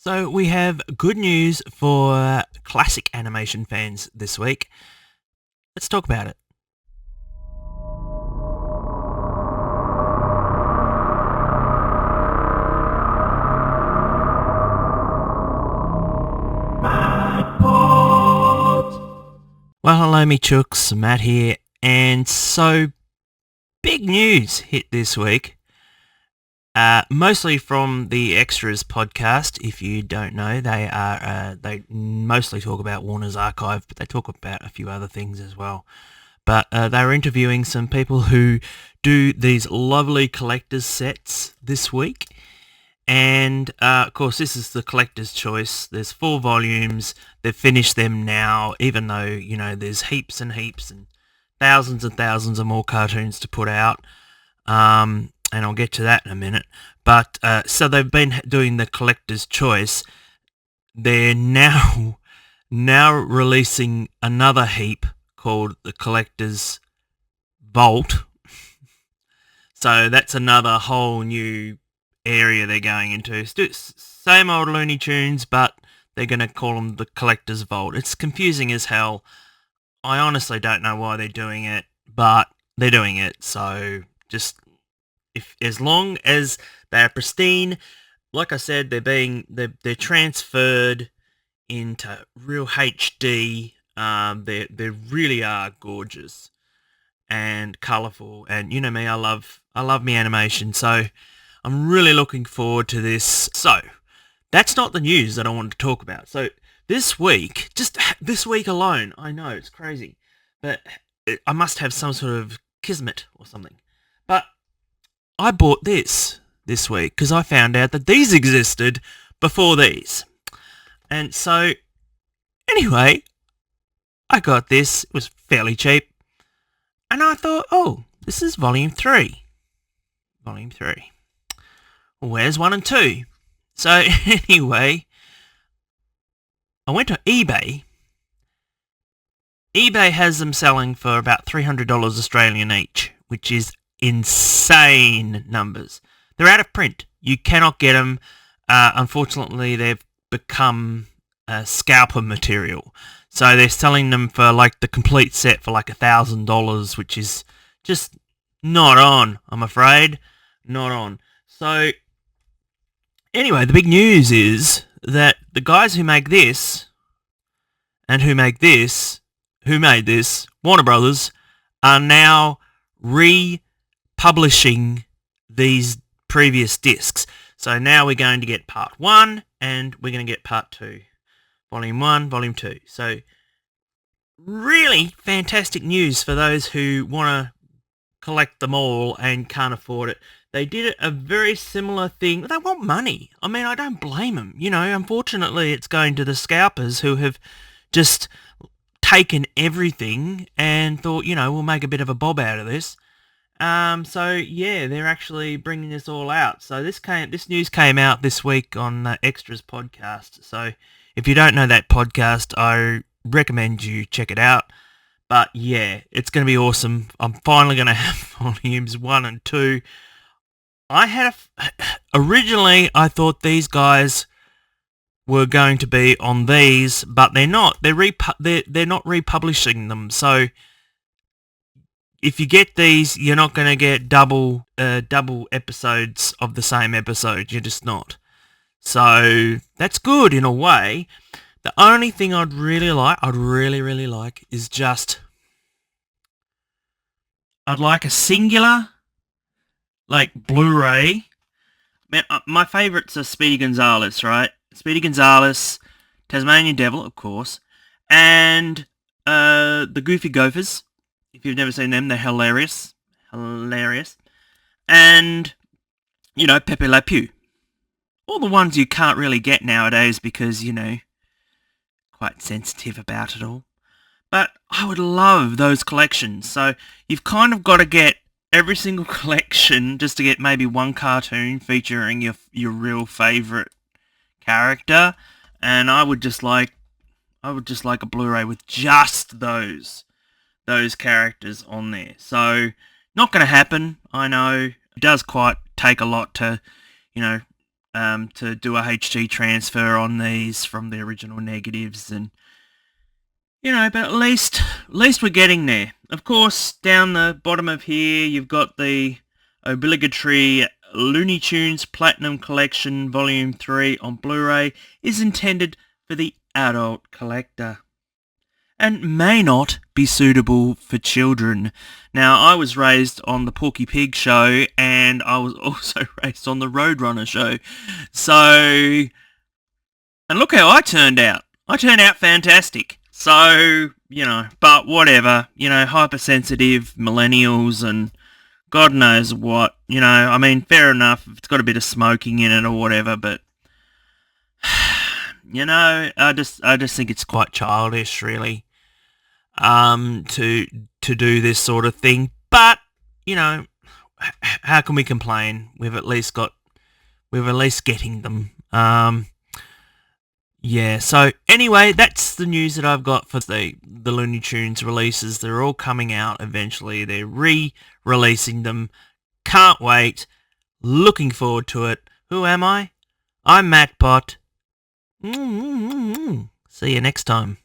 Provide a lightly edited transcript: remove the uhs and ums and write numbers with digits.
So we have good news for classic animation fans this week. Let's talk about it. Well, hello me chooks, Matt here, and so big news hit this week. Mostly from the Extras podcast. If you don't know, they mostly talk about Warner's Archive, but they talk about a few other things as well. But they were interviewing some people who do these lovely collector's sets this week. And, of course, this is the collector's choice. There's 4 volumes. They've finished them now, even though, there's heaps and heaps and thousands of more cartoons to put out. And I'll get to that in a minute. But, so they've been doing the collector's choice. They're now releasing another heap called the collector's vault. So that's another whole new area they're going into. Same old Looney Tunes, but they're going to call them the collector's vault. It's confusing as hell. I honestly don't know why they're doing it, but they're doing it. So just as long as they're pristine, like I said, they're transferred into real HD. They really are gorgeous and colourful. And you know me, I love me animation. So I'm really looking forward to this. So that's not the news that I wanted to talk about. So this week, just this week alone, I know it's crazy, but I must have some sort of kismet or something. But I bought this week because I found out that these existed before these. And so, anyway, I got this. It was fairly cheap. And I thought, oh, this is volume 3. Volume 3. Where's 1 and 2? So, anyway, I went to eBay. eBay has them selling for about $300 Australian each, which is insane numbers. They're out of print. You cannot get them. Unfortunately, they've become scalper material. So they're selling them for like the complete set for like $1,000, which is just not on, I'm afraid. Not on. So anyway, the big news is that the guys who make this and who made this, Warner Brothers, are now republishing these previous discs. So now we're going to get part 1 and we're going to get part 2. Volume 1, volume 2. So really fantastic news for those who want to collect them all and can't afford it. They did a very similar thing. They want money. I mean, I don't blame them. Unfortunately, it's going to the scalpers who have just taken everything and thought, we'll make a bit of a bob out of this. So yeah, they're actually bringing this all out. So this news came out this week on Extras podcast. So if you don't know that podcast, I recommend you check it out. But yeah, it's going to be awesome. I'm finally going to have volumes 1 and 2. Originally I thought these guys were going to be on these, but they're not. They're not republishing them. So if you get these, you're not going to get double episodes of the same episode. You're just not. So that's good in a way. The only thing I'd really like is just, I'd like a singular, like Blu Ray. Man, my favourites are Speedy Gonzales, right? Speedy Gonzales, Tasmanian Devil, of course, and the Goofy Gophers. If you've never seen them, they're hilarious. And, Pepe Le Pew. All the ones you can't really get nowadays because, quite sensitive about it all. But I would love those collections. So you've kind of got to get every single collection just to get maybe one cartoon featuring your real favourite character. And I would just like a Blu Ray with just those characters on there. So not going to happen. I know it does quite take a lot to to do a HD transfer on these from the original negatives, and but at least we're getting there. Of course, down the bottom of here, you've got the obligatory Looney Tunes Platinum Collection Volume 3 on Blu Ray is intended for the adult collector and may not be suitable for children. Now, I was raised on the Porky Pig show, and I was also raised on the Roadrunner show. So, and look how I turned out. I turned out fantastic. So, but whatever, hypersensitive millennials and God knows what, I mean, fair enough if it's got a bit of smoking in it or whatever, but, I just think it's quite childish, really, to do this sort of thing. But, how can we complain? We're at least getting them. Yeah, so anyway, that's the news that I've got for the Looney Tunes releases. They're all coming out eventually. They're re-releasing them. Can't wait. Looking forward to it. Who am I? I'm Matt Pot. See you next time.